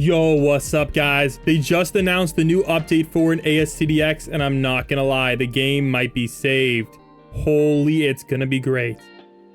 Yo, what's up guys? They just announced the new update for an ASTDX and I'm not gonna lie, the game might be saved. Holy, it's gonna be great.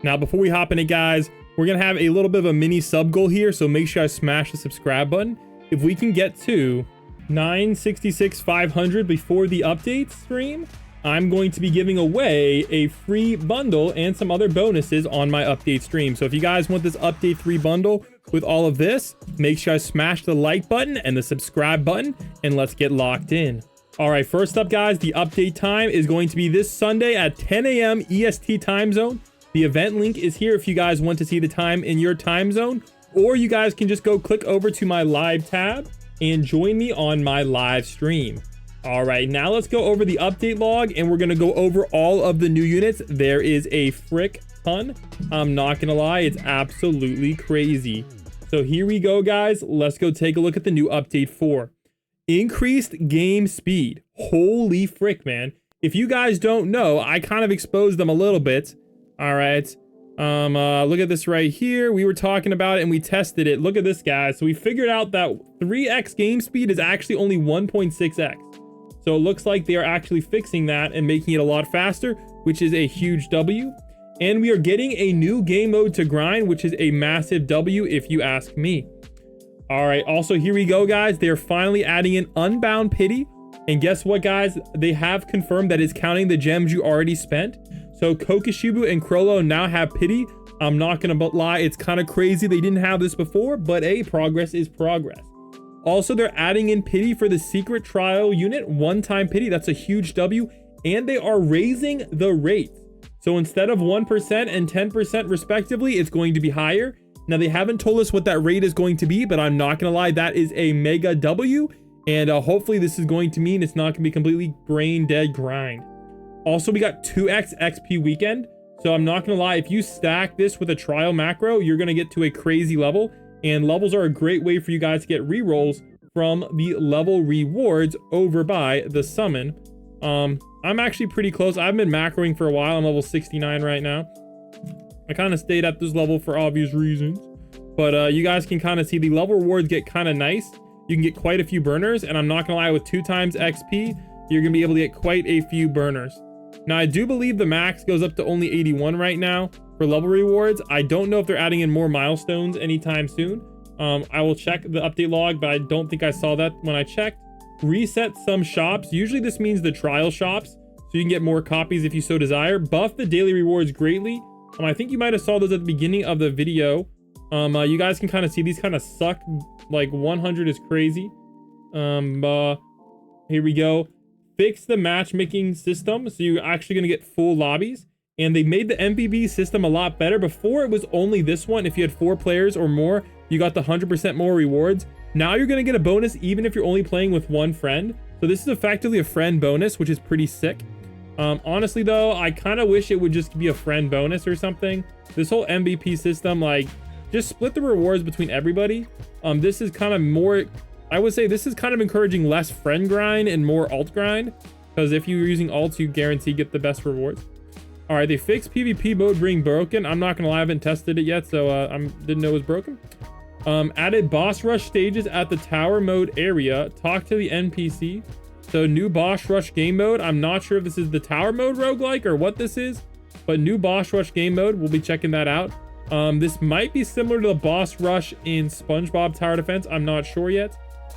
Now before we hop in it guys, we're gonna have a little bit of a mini sub goal here, so make sure I smash the subscribe button. If we can get to 966,500 before the update stream, I'm going to be giving away a free bundle and some other bonuses on my update stream. So if you guys want this update 3 bundle with all of this, make sure I smash the like button and the subscribe button and let's get locked in. All right, first up guys, the update time is going to be this Sunday at 10 a.m. EST time zone. The event link is here if you guys want to see the time in your time zone, or you guys can just go click over to my live tab and join me on my live stream. All right, now let's go over the update log and we're gonna go over all of the new units. There is a frick ton. I'm not gonna lie, it's absolutely crazy. So here we go, guys. Let's go take a look at the new update 4. Increased game speed. Holy frick, man. If you guys don't know, I kind of exposed them a little bit. All right. Look at this right here. We were talking about it and we tested it. Look at this, guys. So we figured out that 3x game speed is actually only 1.6x. So it looks like they are actually fixing that and making it a lot faster, which is a huge W. And we are getting a new game mode to grind, which is a massive W if you ask me. All right, also here we go, guys. They're finally adding in Unbound Pity. And guess what, guys? They have confirmed that it's counting the gems you already spent. So Kokoshibu and Crollo now have Pity. I'm not gonna lie, it's kind of crazy they didn't have this before, but progress is progress. Also, they're adding in Pity for the secret trial unit, one-time Pity. That's a huge W. And they are raising the rates. So instead of 1% and 10% respectively, it's going to be higher. Now, they haven't told us what that rate is going to be, but I'm not going to lie, that is a mega W. And hopefully this is going to mean it's not going to be completely brain dead grind. Also, we got 2x XP weekend. So I'm not going to lie, if you stack this with a trial macro, you're going to get to a crazy level. And levels are a great way for you guys to get rerolls from the level rewards over by the summon. I'm actually pretty close. I've been macroing for a while. I'm level 69 right now. I kind of stayed at this level for obvious reasons. But you guys can kind of see the level rewards get kind of nice. You can get quite a few burners. And I'm not going to lie, with 2 times XP, you're going to be able to get quite a few burners. Now, I do believe the max goes up to only 81 right now for level rewards. I don't know if they're adding in more milestones anytime soon. I will check the update log, but I don't think I saw that when I checked. Reset some shops. Usually this means the trial shops, so you can get more copies if you so desire. Buff the daily rewards greatly. I think you might have saw those at the beginning of the video. You guys can kind of see these kind of suck. Like 100 is crazy. Here we go. Fix the matchmaking system, so you're actually going to get full lobbies. And they made the MPB system a lot better. Before, it was only this one. If you had 4 players or more, you got the 100% more rewards. Now you're going to get a bonus even if you're only playing with 1 friend. So this is effectively a friend bonus, which is pretty sick. Honestly, though, I kind of wish it would just be a friend bonus or something. This whole MVP system, like, just split the rewards between everybody. This is kind of more... I would say this is kind of encouraging less friend grind and more alt grind. Because if you're using alts, you guarantee get the best rewards. All right, they fixed PvP mode being broken. I'm not gonna lie, I haven't tested it yet, so I didn't know it was broken. Added boss rush stages at the tower mode area. Talk to the NPC. So new boss rush game mode. I'm not sure if this is the tower mode roguelike or what this is, but new boss rush game mode. We'll be checking that out. This might be similar to the boss rush in SpongeBob Tower Defense. I'm not sure yet.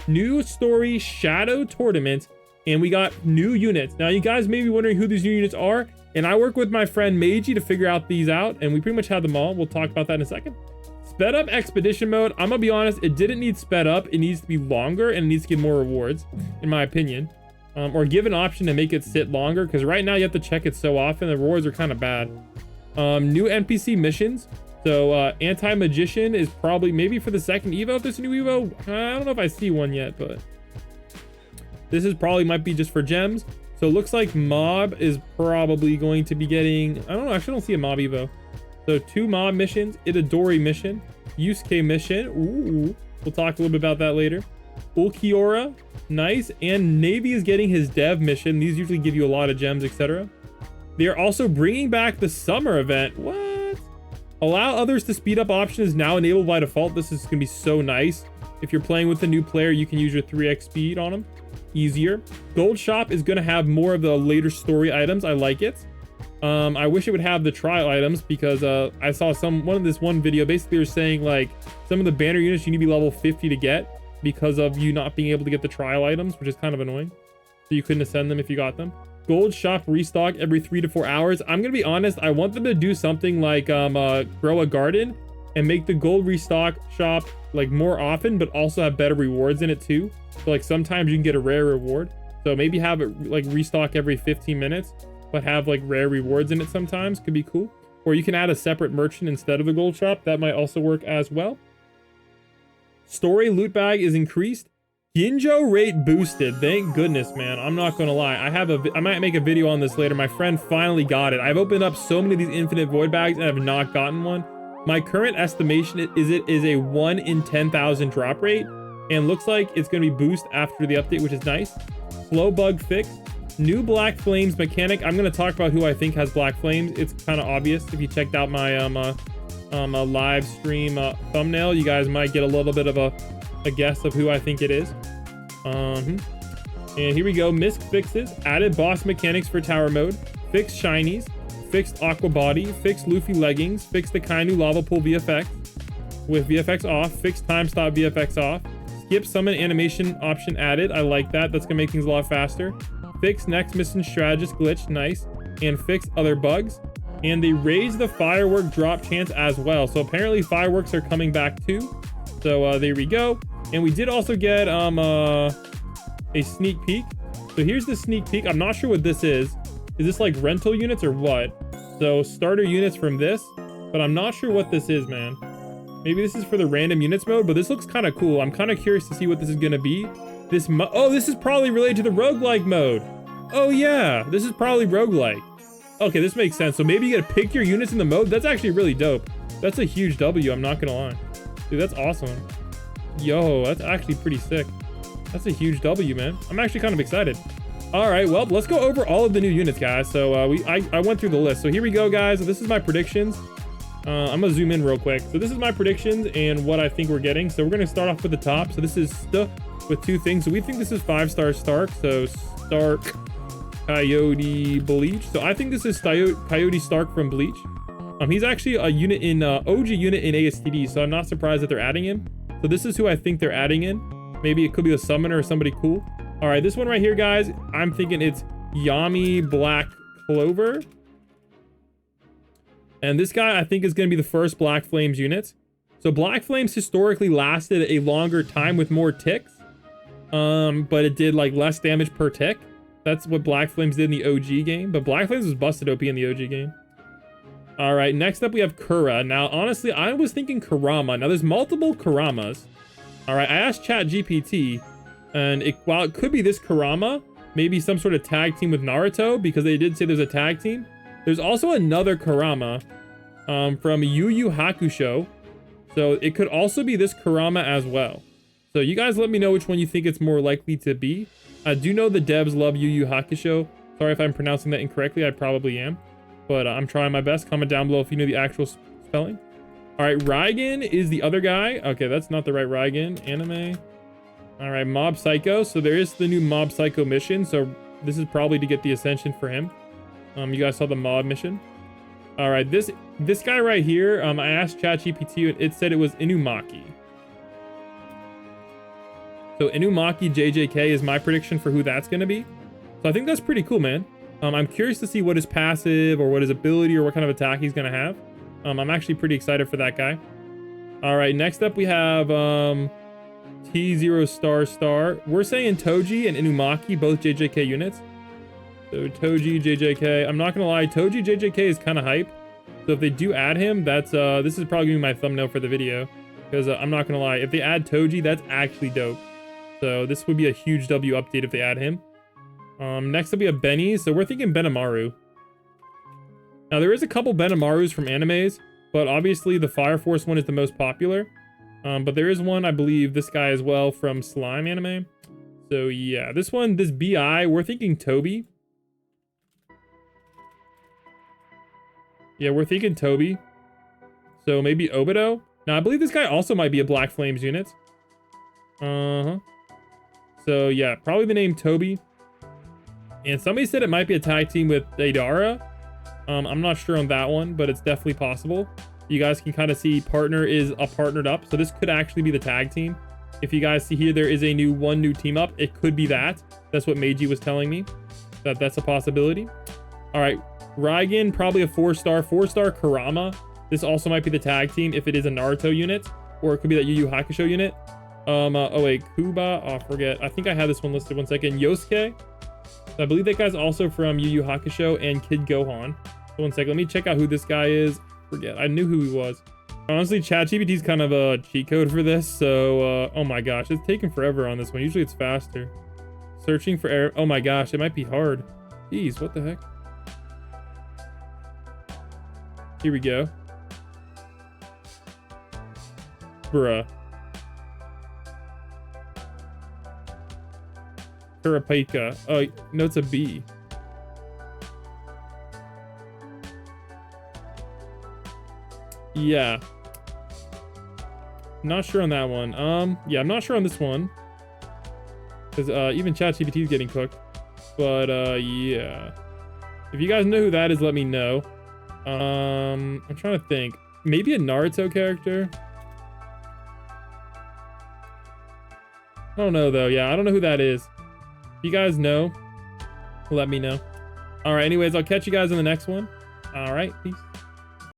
New story shadow tournament, and we got new units. Now you guys may be wondering who these new units are. And I work with my friend Meiji to figure out these out, and we pretty much have them all. We'll talk about that in a second. Sped up expedition mode. I'm gonna be honest, it didn't need sped up. It needs to be longer and it needs to give more rewards, in my opinion. Or give an option to make it sit longer, because right now you have to check it so often. The rewards are kind of bad. New NPC missions. So anti-magician is probably maybe for the second Evo. If there's a new Evo, I don't know if I see one yet, but this is probably might be just for gems. So it looks like mob is probably going to be getting, I don't know, actually don't see a mob evo. So 2 mob missions, Itadori mission, Yusuke mission. Ooh, we'll talk a little bit about that later. Ulquiorra, nice. And Navy is getting his dev mission. These usually give you a lot of gems, etc. They are also bringing back the summer event. What? Allow others to speed up option is now enabled by default. This is going to be so nice. If you're playing with a new player, you can use your 3x speed on them. Easier. Gold shop is going to have more of the later story items. I like it. I wish it would have the trial items because I saw one video basically they're saying like some of the banner units you need to be level 50 to get because of you not being able to get the trial items, which is kind of annoying. So you couldn't ascend them if you got them. Gold shop restock every 3 to 4 hours. I'm gonna be honest, I want them to do something like grow a garden and make the gold restock shop like more often, but also have better rewards in it too. So like sometimes you can get a rare reward. So maybe have it like restock every 15 minutes, but have like rare rewards in it sometimes. Could be cool. Or you can add a separate merchant instead of the gold shop. That might also work as well. Story loot bag is increased. Ginjo rate boosted. Thank goodness, man. I'm not gonna lie. I might make a video on this later. My friend finally got it. I've opened up so many of these infinite void bags and have not gotten one. My current estimation is a 1 in 10,000 drop rate, and looks like it's gonna be boost after the update, which is nice. Flow bug fix. New black flames mechanic. I'm gonna talk about who I think has black flames. It's kind of obvious if you checked out my live stream thumbnail. You guys might get a little bit of a guess of who I think it is. And here we go. Misc fixes. Added boss mechanics for tower mode. Fixed shinies. Fixed aqua body. Fixed Luffy leggings. Fixed the Kainu lava pool VFX with VFX off. Fixed time stop VFX off. Skip summon animation option added. I like that. That's gonna make things a lot faster. Fixed next mission strategist glitch. Nice. And fixed other bugs. And they raised the firework drop chance as well. So apparently fireworks are coming back too. So there we go. And we did also get a sneak peek. So here's the sneak peek. I'm not sure what this is. Is this like rental units or what? So starter units from this, but I'm not sure what this is, man. Maybe this is for the random units mode, but this looks kind of cool. I'm kind of curious to see what this is gonna be. This is probably related to the roguelike mode. Oh yeah, this is probably roguelike. Okay, this makes sense. So maybe you gotta pick your units in the mode. That's actually really dope. That's a huge W, I'm not gonna lie. Dude, that's awesome. Yo, that's actually pretty sick. That's a huge W, man. I'm actually kind of excited. All right, well, let's go over all of the new units, guys. So I went through the list. So here we go, guys. This is my predictions. I'm gonna zoom in real quick. So this is my predictions and what I think we're getting. So we're gonna start off with the top. So this is St with 2 things. So we think this is 5-star Stark. So Stark, Coyote, Bleach. So I think this is Coyote Stark from Bleach. He's actually a unit in OG unit in ASTD. So I'm not surprised that they're adding him. So this is who I think they're adding in. Maybe it could be a summoner or somebody cool. All right, this one right here, guys, I'm thinking it's Yami Black Clover. And this guy, I think, is going to be the first Black Flames unit. So Black Flames historically lasted a longer time with more ticks. But it did like less damage per tick. That's what Black Flames did in the OG game. But Black Flames was busted OP in the OG game. All right, next up we have Kura. Now, honestly, I was thinking Kurama. Now, there's multiple Kuramas. All right, I asked ChatGPT, and while it could be this Kurama, maybe some sort of tag team with Naruto, because they did say there's a tag team. There's also another Kurama from Yu Yu Hakusho. So it could also be this Kurama as well. So you guys let me know which one you think it's more likely to be. I do know the devs love Yu Yu Hakusho. Sorry if I'm pronouncing that incorrectly. I probably am. But I'm trying my best. Comment down below if you know the actual spelling. All right, Raigen is the other guy. Okay, that's not the right Raigen. Anime. All right, Mob Psycho. So there is the new Mob Psycho mission. So this is probably to get the ascension for him. You guys saw the mob mission. All right, this guy right here. I asked ChatGPT. It said it was Inumaki. So Inumaki JJK is my prediction for who that's gonna be. So I think that's pretty cool, man. I'm curious to see what his passive or what his ability or what kind of attack he's gonna have. I'm actually pretty excited for that guy. All right, next up we have T0 Star. We're saying Toji and Inumaki, both JJK units. So Toji, JJK. I'm not gonna lie, Toji JJK is kind of hype. So if they do add him, that's this is probably gonna be my thumbnail for the video. Because I'm not gonna lie, if they add Toji, that's actually dope. So this would be a huge W update if they add him. Next up we have Benny. So we're thinking Benimaru. Now there is a couple Benimarus from animes, but obviously the Fire Force one is the most popular. But there is one, I believe, this guy as well from Slime anime. So yeah, this BI, we're thinking Toby. Yeah, we're thinking Toby. So maybe Obito. Now I believe this guy also might be a Black Flames unit. So yeah, probably the name Toby. And somebody said it might be a tag team with Adara. I'm not sure on that one, but it's definitely possible. You guys can kind of see partner is a partnered up. So this could actually be the tag team. If you guys see here, there is one new team up. It could be that. That's what Meiji was telling me. That's a possibility. All right, Raigan, probably a 4-star. 4-star Kurama. This also might be the tag team if it is a Naruto unit, or it could be that Yu Yu Hakusho unit. Oh wait, Kuba. Oh, I forget. I think I had this one listed. One second. Yosuke. So I believe that guy's also from Yu Yu Hakusho and Kid Gohan. So one second. Let me check out who this guy is. Forget. I knew who he was. Honestly, ChatGPT is kind of a cheat code for this. So, oh my gosh, it's taking forever on this one. Usually it's faster. Searching for error. Oh my gosh, it might be hard. Jeez, what the heck? Here we go. Bruh. Kurapika. Oh, no, it's a B. Yeah. Not sure on that one. Yeah, I'm not sure on this one. Because even ChatGPT is getting cooked. But yeah. If you guys know who that is, let me know. I'm trying to think. Maybe a Naruto character? I don't know though. Yeah, I don't know who that is. If you guys know, let me know. All right, anyways, I'll catch you guys in the next one. All right, peace.